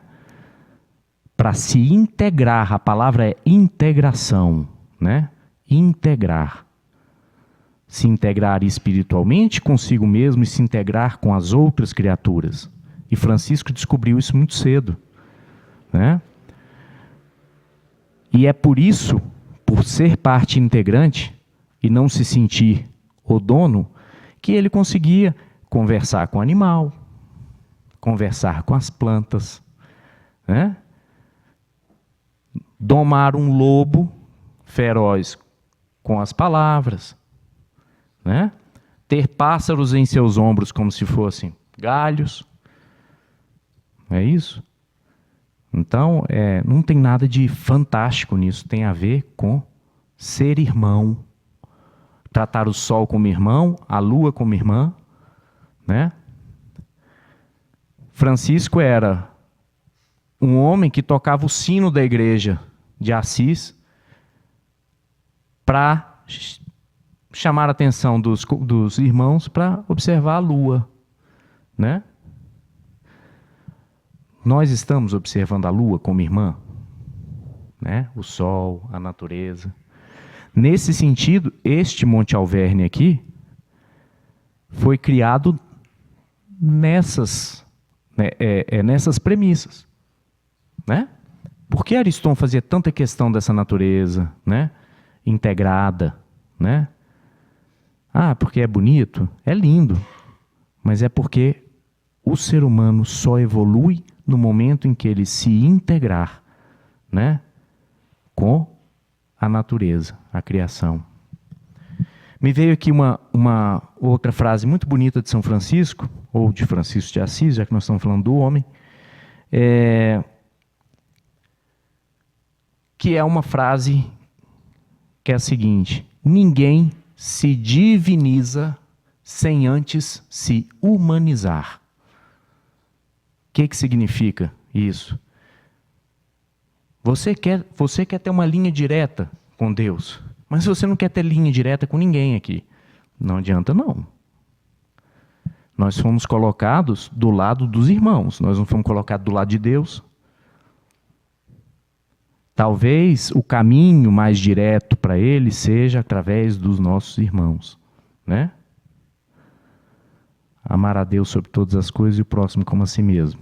Para se integrar, a palavra é integração, né? Integrar. Se integrar espiritualmente consigo mesmo e se integrar com as outras criaturas. E Francisco descobriu isso muito cedo, né? E é por isso, por ser parte integrante, e e não se sentir o dono, que ele conseguia conversar com o animal, conversar com as plantas, né? Domar um lobo feroz com as palavras, né? Ter pássaros em seus ombros como se fossem galhos. É isso? Então, não tem nada de fantástico nisso. Tem a ver com ser irmão. Tratar o sol como irmão, a lua como irmã, né? Francisco era um homem que tocava o sino da igreja de Assis para chamar a atenção dos irmãos para observar a lua, né? Nós estamos observando a lua como irmã, né? O sol, a natureza. Nesse sentido, este Monte Alverne aqui foi criado nessas premissas, né? Por que Ariston fazia tanta questão dessa natureza, né? Integrada, né? Ah, porque é bonito? É lindo, mas é porque o ser humano só evolui no momento em que ele se integrar, né? Com a natureza, a criação. Me veio aqui uma outra frase muito bonita de São Francisco, ou de Francisco de Assis, já que nós estamos falando do homem, que é uma frase que é a seguinte: ninguém se diviniza sem antes se humanizar. O que significa isso? Você quer ter uma linha direta com Deus, mas você não quer ter linha direta com ninguém aqui. Não adianta, não. Nós fomos colocados do lado dos irmãos, nós não fomos colocados do lado de Deus. Talvez o caminho mais direto para ele seja através dos nossos irmãos, né? Amar a Deus sobre todas as coisas e o próximo como a si mesmo,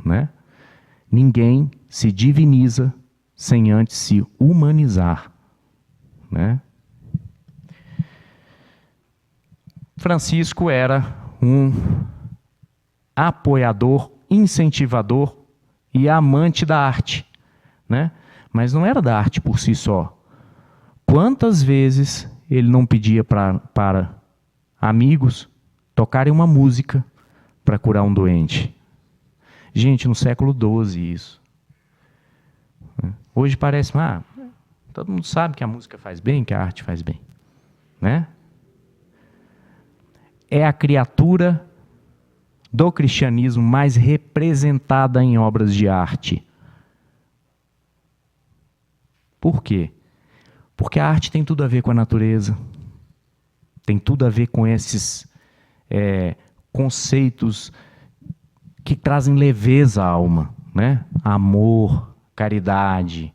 né? Ninguém se diviniza sem antes se humanizar, né? Francisco era um apoiador, incentivador e amante da arte, né? Mas não era da arte por si só. Quantas vezes ele não pedia para amigos tocarem uma música para curar um doente? Gente, no século XII isso. Hoje parece, todo mundo sabe que a música faz bem, que a arte faz bem, né? É a criatura do cristianismo mais representada em obras de arte. Por quê? Porque a arte tem tudo a ver com a natureza, tem tudo a ver com esses conceitos que trazem leveza à alma, né? Amor, caridade,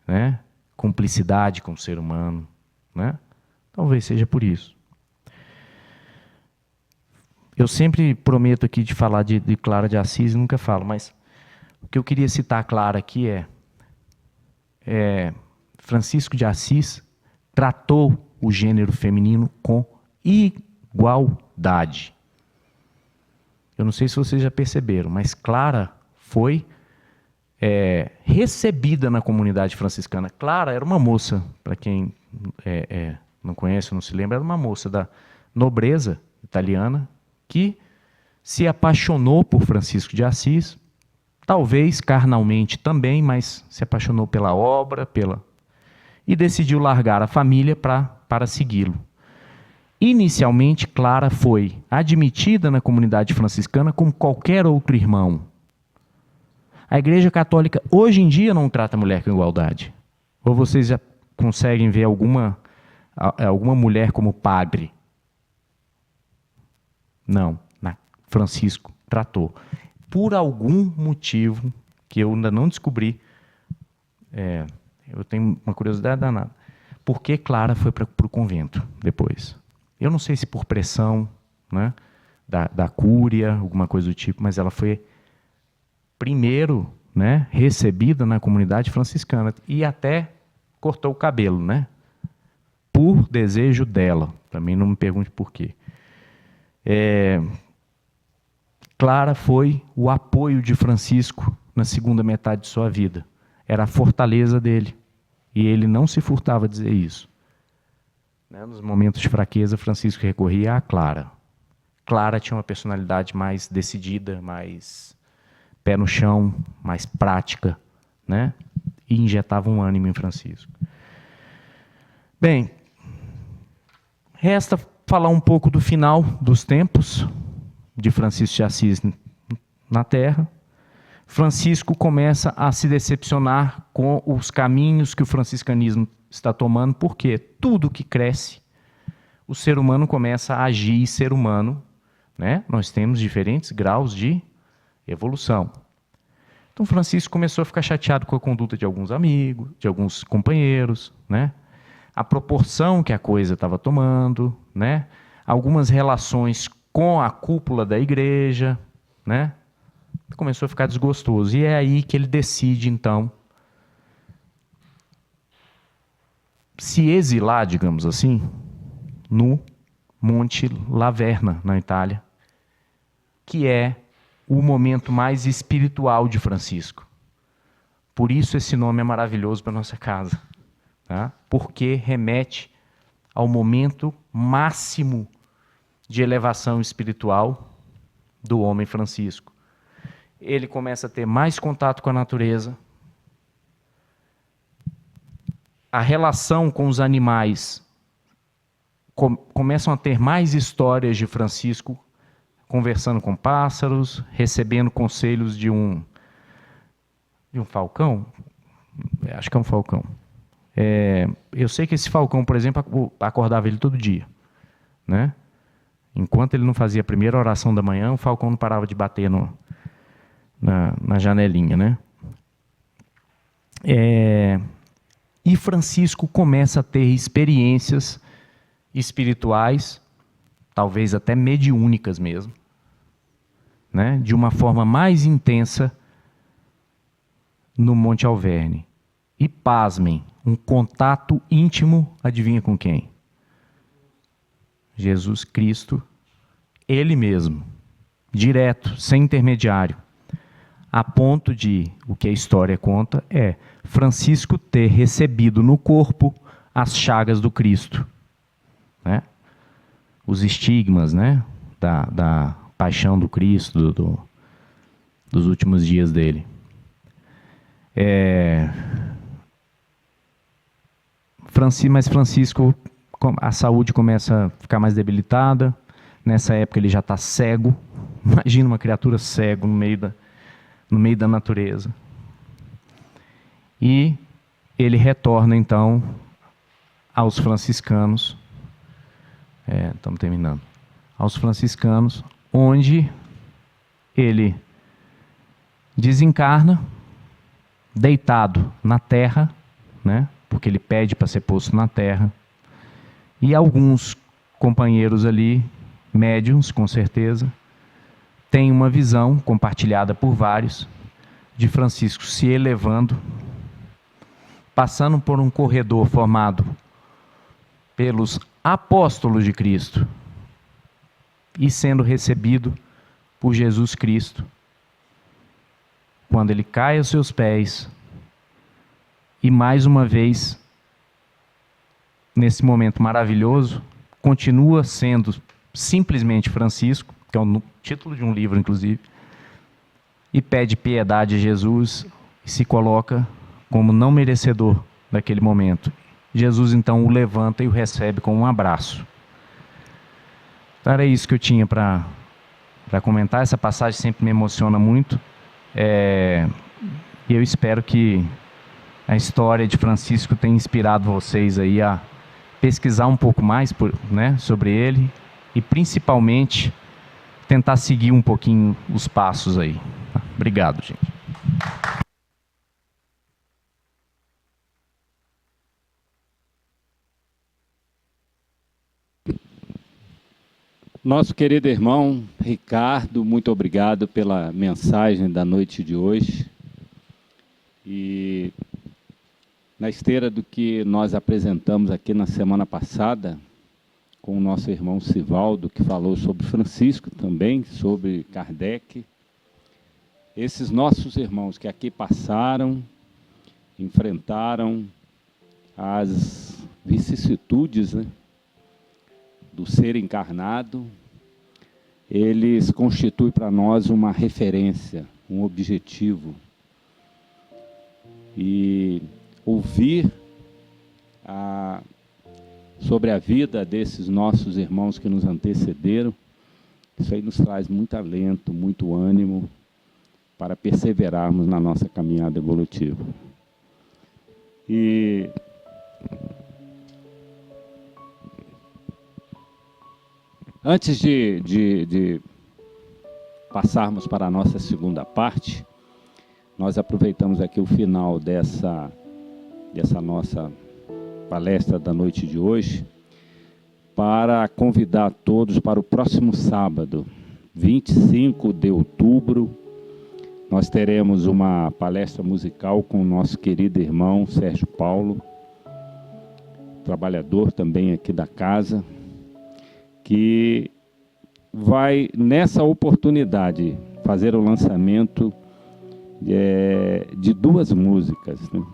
né? Cumplicidade com o ser humano, né? Talvez seja por isso. Eu sempre prometo aqui de falar de Clara de Assis e nunca falo, mas o que eu queria citar Clara aqui Francisco de Assis tratou o gênero feminino com igualdade. Eu não sei se vocês já perceberam, mas Clara foi recebida na comunidade franciscana. Clara era uma moça, para quem não conhece ou não se lembra, era uma moça da nobreza italiana que se apaixonou por Francisco de Assis, talvez carnalmente também, mas se apaixonou pela obra, e decidiu largar a família para segui-lo. Inicialmente, Clara foi admitida na comunidade franciscana como qualquer outro irmão. A Igreja Católica hoje em dia não trata a mulher com igualdade. Ou vocês já conseguem ver alguma mulher como padre? Não, Francisco tratou. Por algum motivo que eu ainda não descobri, eu tenho uma curiosidade danada. Por que Clara foi para o convento depois? Eu não sei se por pressão, né, da cúria, alguma coisa do tipo, mas ela foi primeiro, né, recebida na comunidade franciscana e até cortou o cabelo, né? por desejo dela. Também não me pergunte por quê. Clara foi o apoio de Francisco na segunda metade de sua vida. Era a fortaleza dele. E ele não se furtava a dizer isso. Nos momentos de fraqueza, Francisco recorria a Clara. Clara tinha uma personalidade mais decidida, mais pé no chão, mais prática, né? E injetava um ânimo em Francisco. Bem, resta falar um pouco do final dos tempos de Francisco de Assis na Terra. Francisco começa a se decepcionar com os caminhos que o franciscanismo está tomando, porque tudo que cresce, o ser humano começa a agir ser humano, né? Nós temos diferentes graus de evolução. Então Francisco começou a ficar chateado com a conduta de alguns amigos, de alguns companheiros, né? A proporção que a coisa estava tomando, né? Algumas relações com a cúpula da igreja, né? Começou a ficar desgostoso. E é aí que ele decide, então, se exilar, digamos assim, no Monte Laverna, na Itália, que é o momento mais espiritual de Francisco. Por isso esse nome é maravilhoso para a nossa casa, tá? Porque remete ao momento máximo de elevação espiritual do homem Francisco. Ele começa a ter mais contato com a natureza, a relação com os animais começam a ter mais histórias de Francisco, conversando com pássaros, recebendo conselhos de um falcão. Acho que é um falcão. Eu sei que esse falcão, por exemplo, acordava ele todo dia, né? Enquanto ele não fazia a primeira oração da manhã, o falcão não parava de bater na janelinha, né? E Francisco começa a ter experiências espirituais, talvez até mediúnicas mesmo, né? De uma forma mais intensa no Monte Alverne. E pasmem, um contato íntimo, adivinha com quem? Jesus Cristo, Ele mesmo, direto, sem intermediário, a ponto de, o que a história conta, Francisco ter recebido no corpo as chagas do Cristo, né? Os estigmas, né? da paixão do Cristo, dos últimos dias dele. Mas Francisco, a saúde começa a ficar mais debilitada. Nessa época ele já está cego. Imagina uma criatura cego no meio da natureza. E ele retorna então aos franciscanos. Estamos terminando. Aos franciscanos, onde ele desencarna, deitado na terra, né? Porque ele pede para ser posto na terra. E alguns companheiros ali, médiuns com certeza, têm uma visão compartilhada por vários de Francisco se elevando, passando por um corredor formado pelos apóstolos de Cristo e sendo recebido por Jesus Cristo. Quando ele cai aos seus pés e mais uma vez, nesse momento maravilhoso, continua sendo simplesmente Francisco, que é o título de um livro, inclusive, e pede piedade a Jesus e se coloca como não merecedor daquele momento. Jesus, então, o levanta e o recebe com um abraço. Então, era isso que eu tinha para comentar. Essa passagem sempre me emociona muito. E eu espero que a história de Francisco tenha inspirado vocês aí a pesquisar um pouco mais sobre ele e, principalmente, tentar seguir um pouquinho os passos aí. Obrigado, gente. Nosso querido irmão Ricardo, muito obrigado pela mensagem da noite de hoje. E Na esteira do que nós apresentamos aqui na semana passada, com o nosso irmão Sivaldo, que falou sobre Francisco também, sobre Kardec, esses nossos irmãos que aqui passaram, enfrentaram as vicissitudes, né, do ser encarnado, eles constituem para nós uma referência, um objetivo. E ouvir sobre a vida desses nossos irmãos que nos antecederam, isso aí nos traz muito alento, muito ânimo para perseverarmos na nossa caminhada evolutiva. E antes de passarmos para a nossa segunda parte, nós aproveitamos aqui o final dessa nossa palestra da noite de hoje para convidar todos para o próximo sábado, 25 de outubro. Nós teremos uma palestra musical com o nosso querido irmão Sérgio Paulo, trabalhador também aqui da casa, que vai, nessa oportunidade, fazer o lançamento de duas músicas, né?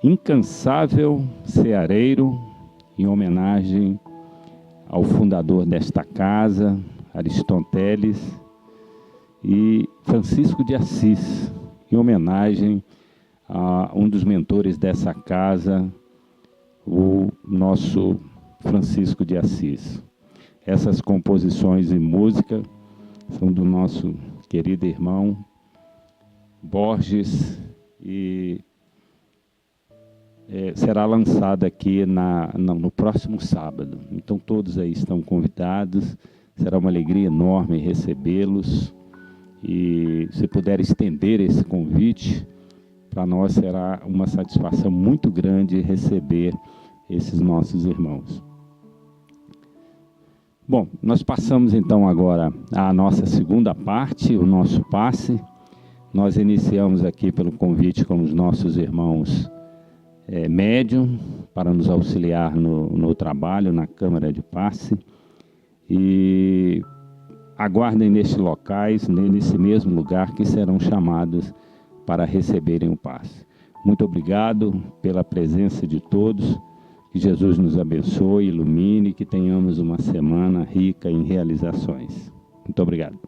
Incansável Ceareiro, em homenagem ao fundador desta casa, Ariston-Teles, e Francisco de Assis, em homenagem a um dos mentores dessa casa, o nosso Francisco de Assis. Essas composições e música são do nosso querido irmão Borges e será lançada aqui no próximo sábado. Então todos aí estão convidados, será uma alegria enorme recebê-los e se puder estender esse convite, para nós será uma satisfação muito grande receber esses nossos irmãos. Bom, nós passamos então agora à nossa segunda parte, o nosso passe. Nós iniciamos aqui pelo convite com os nossos irmãos médium, para nos auxiliar no trabalho, na Câmara de Passe. E aguardem nestes locais, nesse mesmo lugar, que serão chamados para receberem o passe. Muito obrigado pela presença de todos. Que Jesus nos abençoe, ilumine, que tenhamos uma semana rica em realizações. Muito obrigado.